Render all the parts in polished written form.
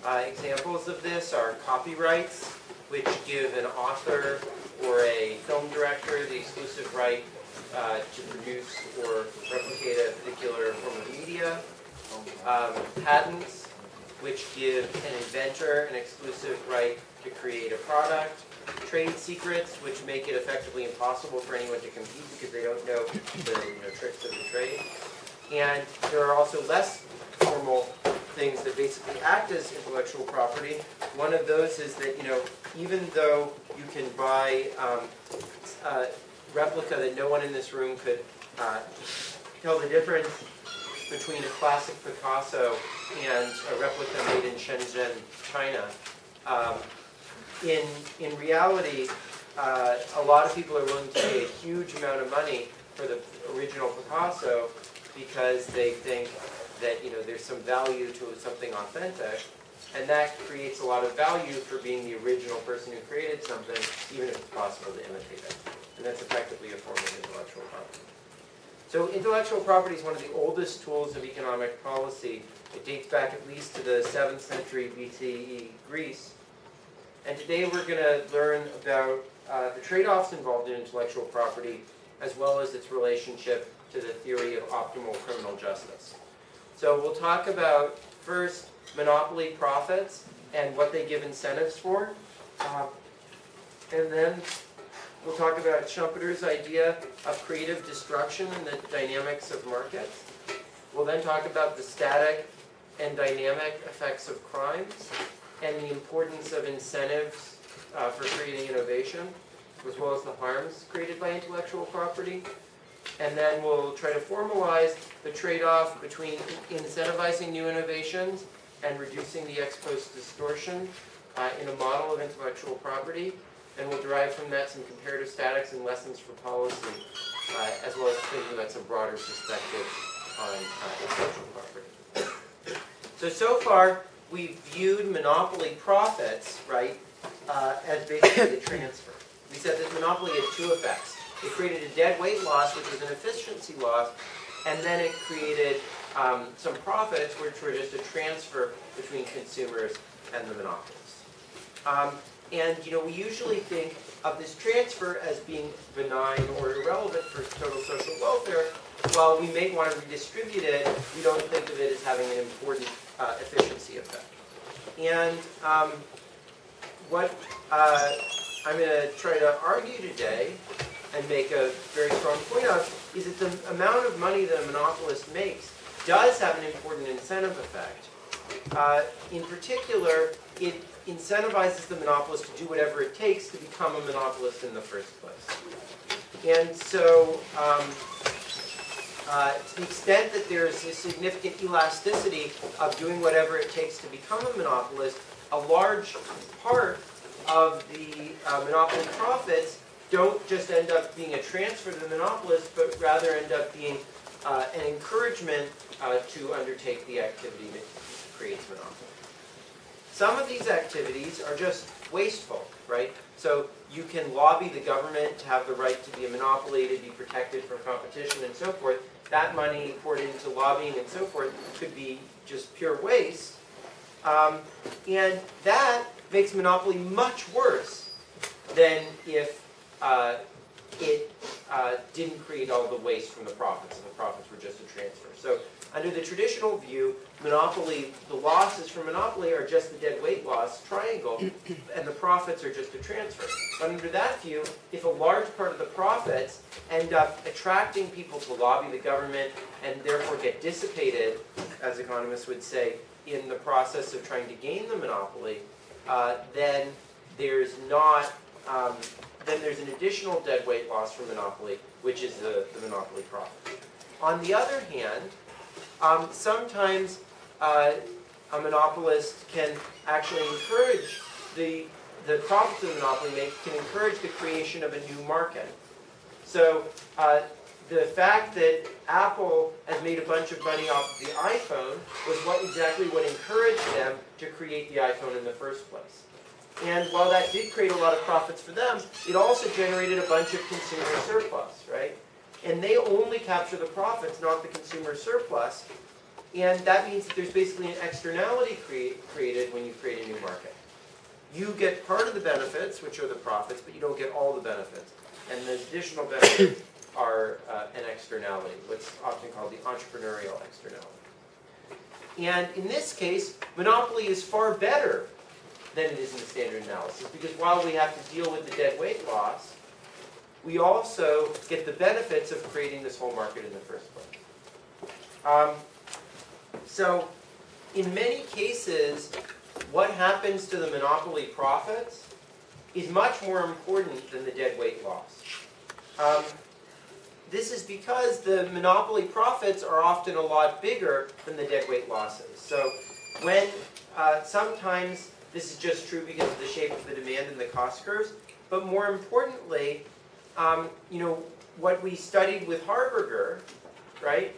Examples of this are copyrights, which give an author or a film director the exclusive right to produce or replicate a particular form of media. Patents, which give an inventor an exclusive right to create a product. Trade secrets, which make it effectively impossible for anyone to compete because they don't know the tricks of the trade. And there are also less formal things that basically act as intellectual property. One of those is that, even though you can buy a replica that no one in this room could tell the difference between a classic Picasso and a replica made in Shenzhen, China. In reality, a lot of people are willing to pay a huge amount of money for the original Picasso because they think that there's some value to something authentic, and that creates a lot of value for being the original person who created something, even if it's possible to imitate it. And that's effectively a form of intellectual property. So intellectual property is one of the oldest tools of economic policy. It dates back at least to the 7th century BCE Greece. And today we're going to learn about the trade-offs involved in intellectual property, as well as its relationship to the theory of optimal criminal justice. So we'll talk about, first, monopoly profits and what they give incentives for. And then we'll talk about Schumpeter's idea of creative destruction and the dynamics of markets. We'll then talk about the static and dynamic effects of crimes and the importance of incentives for creating innovation, as well as the harms created by intellectual property. And then we'll try to formalize the trade-off between incentivizing new innovations and reducing the ex post distortion in a model of intellectual property. And we'll derive from that some comparative statics and lessons for policy, as well as thinking about some broader perspectives on intellectual property. So far, we've viewed monopoly profits, right, as basically a transfer. We said that monopoly had two effects. It created a dead weight loss, which was an efficiency loss, and then it created some profits, which were just a transfer between consumers and the monopolists. And we usually think of this transfer as being benign or irrelevant for total social welfare. While we may want to redistribute it, we don't think of it as having an important efficiency effect. And what I'm going to try to argue today and make a very strong point of is that the amount of money that a monopolist makes does have an important incentive effect. In particular, it incentivizes the monopolist to do whatever it takes to become a monopolist in the first place. And so, to the extent that there's a significant elasticity of doing whatever it takes to become a monopolist, a large part of the monopoly profits don't just end up being a transfer to the monopolist, but rather end up being an encouragement to undertake the activity that creates monopoly. Some of these activities are just wasteful, right? So you can lobby the government to have the right to be a monopoly, to be protected from competition and so forth. That money poured into lobbying and so forth could be just pure waste. And that makes monopoly much worse than if it didn't create all the waste from the profits, and the profits were just a transfer. So under the traditional view, monopoly, the losses from monopoly are just the dead weight loss triangle, and the profits are just a transfer. But under that view, if a large part of the profits end up attracting people to lobby the government and therefore get dissipated, as economists would say, in the process of trying to gain the monopoly, then there's not then there's an additional dead weight loss from monopoly, which is the monopoly profit. On the other hand, sometimes a monopolist can actually encourage the profits of the monopoly can encourage the creation of a new market. So the fact that Apple has made a bunch of money off the iPhone was exactly what encouraged them to create the iPhone in the first place. And while that did create a lot of profits for them, it also generated a bunch of consumer surplus, right? And they only capture the profits, not the consumer surplus. And that means that there's basically an externality created when you create a new market. You get part of the benefits, which are the profits, but you don't get all the benefits. And the additional benefits are an externality, what's often called the entrepreneurial externality. And in this case, monopoly is far better than it is in the standard analysis, because while we have to deal with the dead weight loss, we also get the benefits of creating this whole market in the first place. So in many cases, what happens to the monopoly profits is much more important than the dead weight loss. This is because the monopoly profits are often a lot bigger than the dead weight losses. So when sometimes this is just true because of the shape of the demand and the cost curves, but more importantly, what we studied with Harberger, right,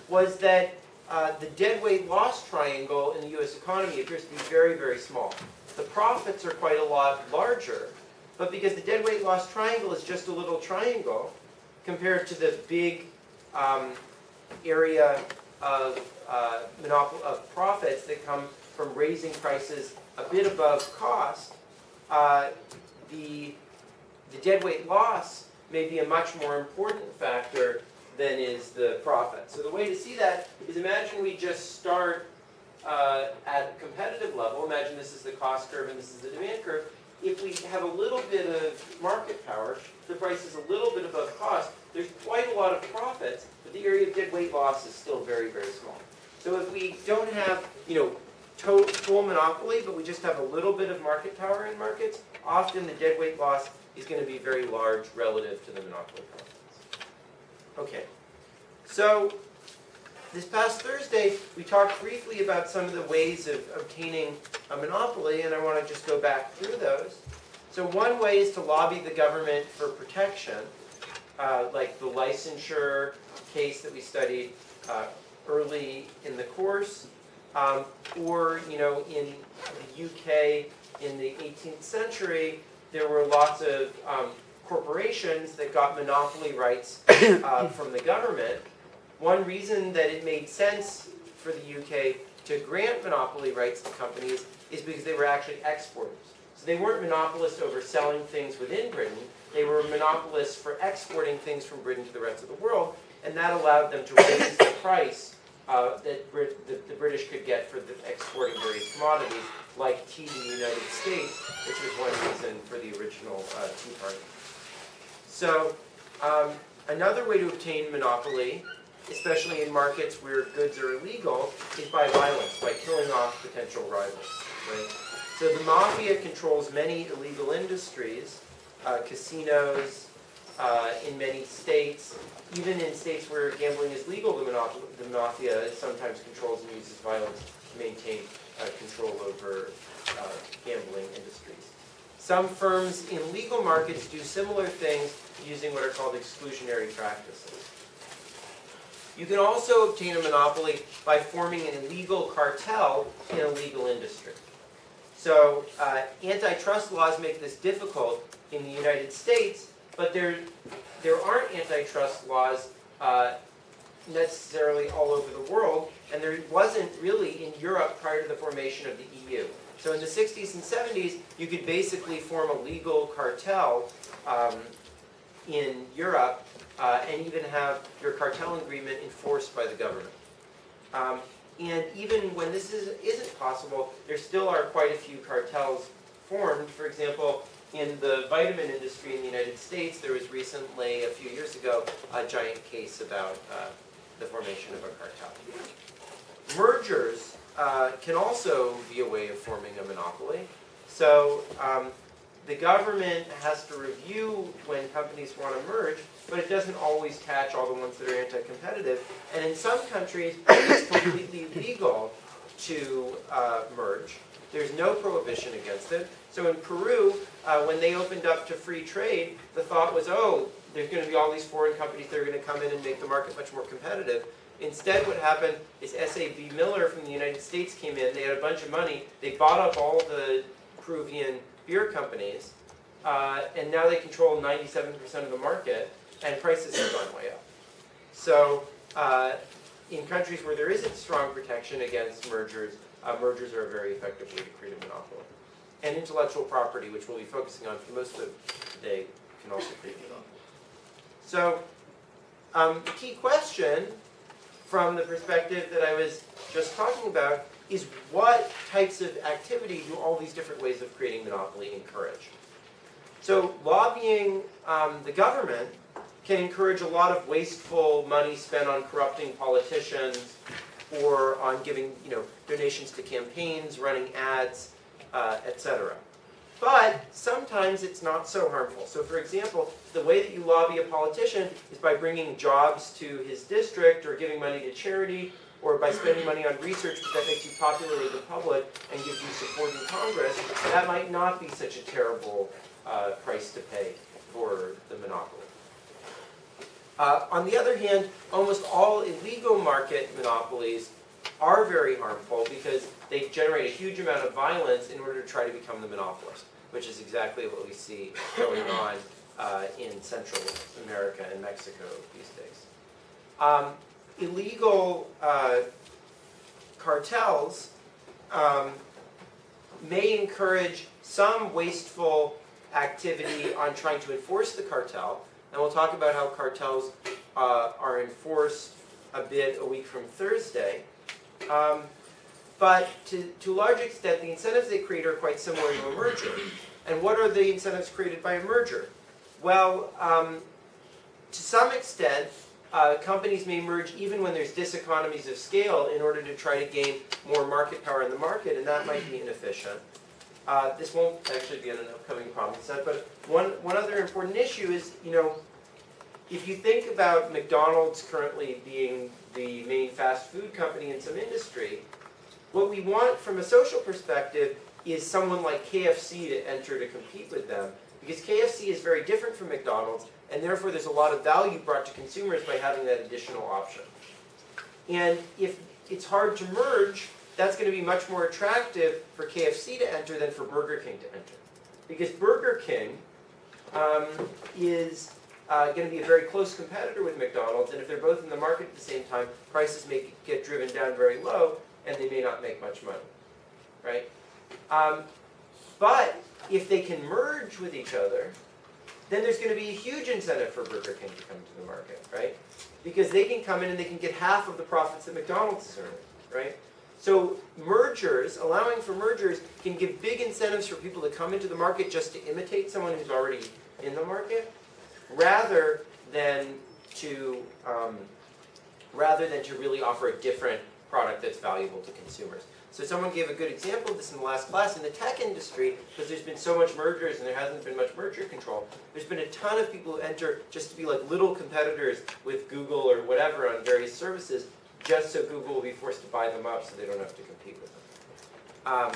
was that the dead weight loss triangle in the U.S. economy appears to be very, very small. The profits are quite a lot larger, but because the dead weight loss triangle is just a little triangle compared to the big area of profits that come from raising prices a bit above cost, the dead weight loss may be a much more important factor than is the profit. So the way to see that is, imagine we just start at a competitive level. Imagine this is the cost curve and this is the demand curve. If we have a little bit of market power, the price is a little bit above cost, there's quite a lot of profits, but the area of dead weight loss is still very, very small. So if we don't have, full monopoly, but we just have a little bit of market power in markets, often the dead weight loss is going to be very large relative to the monopoly profits. Okay, so this past Thursday, we talked briefly about some of the ways of obtaining a monopoly, and I want to just go back through those. So one way is to lobby the government for protection, like the licensure case that we studied early in the course, or in the UK in the 18th century, there were lots of corporations that got monopoly rights from the government. One reason that it made sense for the UK to grant monopoly rights to companies is because they were actually exporters. So they weren't monopolists over selling things within Britain. They were monopolists for exporting things from Britain to the rest of the world, and that allowed them to raise the price that the British could get for exporting various commodities, like tea to the United States, which was one reason for the original Tea Party. So another way to obtain monopoly, especially in markets where goods are illegal, is by violence, by killing off potential rivals. Right? So the mafia controls many illegal industries, casinos, in many states. Even in states where gambling is legal, the mafia sometimes controls and uses violence to maintain control over gambling industries. Some firms in legal markets do similar things using what are called exclusionary practices. You can also obtain a monopoly by forming an illegal cartel in a legal industry. So antitrust laws make this difficult in the United States, but there aren't antitrust laws necessarily all over the world, and there wasn't really in Europe prior to the formation of the EU. So in the 60s and 70s, you could basically form a legal cartel in Europe and even have your cartel agreement enforced by the government. And even when this isn't possible, there still are quite a few cartels formed. For example, in the vitamin industry in the United States, there was recently, a few years ago, a giant case about the formation of a cartel. Mergers can also be a way of forming a monopoly. So the government has to review when companies want to merge, but it doesn't always catch all the ones that are anti-competitive. And in some countries, it's completely legal to merge. There's no prohibition against it. So in Peru, when they opened up to free trade, the thought was, oh, there's going to be all these foreign companies that are going to come in and make the market much more competitive. Instead, what happened is S.A.B. Miller from the United States came in. They had a bunch of money. They bought up all the Peruvian beer companies, and now they control 97% of the market, and prices have gone way up. So in countries where there isn't strong protection against mergers, mergers are a very effective way to create a monopoly. And intellectual property, which we'll be focusing on for most of the day, can also create a monopoly. So the key question from the perspective that I was just talking about is what types of activity do all these different ways of creating monopoly encourage? So lobbying the government can encourage a lot of wasteful money spent on corrupting politicians or on giving donations to campaigns, running ads, etc. But sometimes it's not so harmful. So for example, the way that you lobby a politician is by bringing jobs to his district or giving money to charity or by spending money on research that makes you popular with the public and gives you support in Congress. That might not be such a terrible price to pay for the monopoly. On the other hand, almost all illegal market monopolies are very harmful because they generate a huge amount of violence in order to try to become the monopolist, which is exactly what we see going on in Central America and Mexico these days. Illegal cartels may encourage some wasteful activity on trying to enforce the cartel, and we'll talk about how cartels are enforced a bit a week from Thursday. But to a large extent, the incentives they create are quite similar to a merger. And what are the incentives created by a merger? Well, to some extent, companies may merge even when there's diseconomies of scale in order to try to gain more market power in the market, and that might be inefficient. This won't actually be an upcoming problem set, but one other important issue is, if you think about McDonald's currently being the main fast food company in some industry, what we want from a social perspective is someone like KFC to enter to compete with them, because KFC is very different from McDonald's, and therefore there's a lot of value brought to consumers by having that additional option. And if it's hard to merge, that's going to be much more attractive for KFC to enter than for Burger King to enter. Because Burger King is going to be a very close competitor with McDonald's, and if they're both in the market at the same time, prices may get driven down very low, and they may not make much money, right? But if they can merge with each other, then there's going to be a huge incentive for Burger King to come to the market, right? Because they can come in and they can get half of the profits that McDonald's is earning, right? So mergers, allowing for mergers, can give big incentives for people to come into the market just to imitate someone who's already in the market, rather than to really offer a different product that's valuable to consumers. So someone gave a good example of this in the last class. In the tech industry, because there's been so much mergers and there hasn't been much merger control, there's been a ton of people who enter just to be like little competitors with Google or whatever on various services, just so Google will be forced to buy them up so they don't have to compete with them.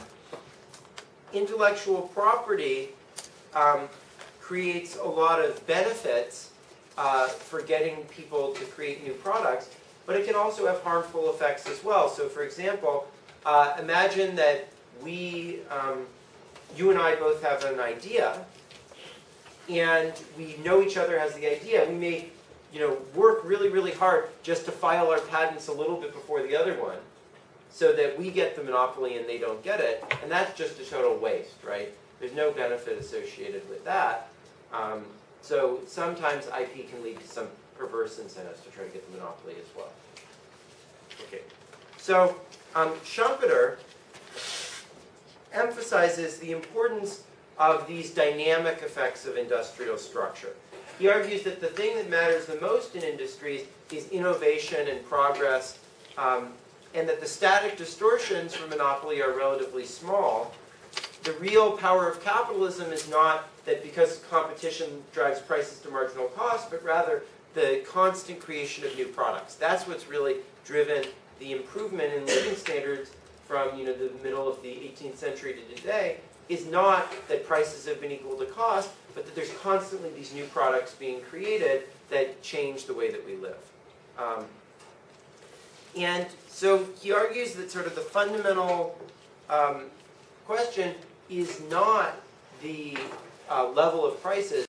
Intellectual property creates a lot of benefits for getting people to create new products, but it can also have harmful effects as well. So for example, imagine that you and I both have an idea, and we know each other has the idea. We may work really, really hard just to file our patents a little bit before the other one so that we get the monopoly and they don't get it. And that's just a total waste, right? There's no benefit associated with that. So sometimes IP can lead to some perverse incentives to try to get the monopoly as well. Okay. So Schumpeter emphasizes the importance of these dynamic effects of industrial structure. He argues that the thing that matters the most in industries is innovation and progress, and that the static distortions from monopoly are relatively small. The real power of capitalism is not that because competition drives prices to marginal cost, but rather the constant creation of new products. That's what's really driven the improvement in living standards from the middle of the 18th century to today, is not that prices have been equal to cost, but that there's constantly these new products being created that change the way that we live. And so he argues that sort of the fundamental question is not the level of prices,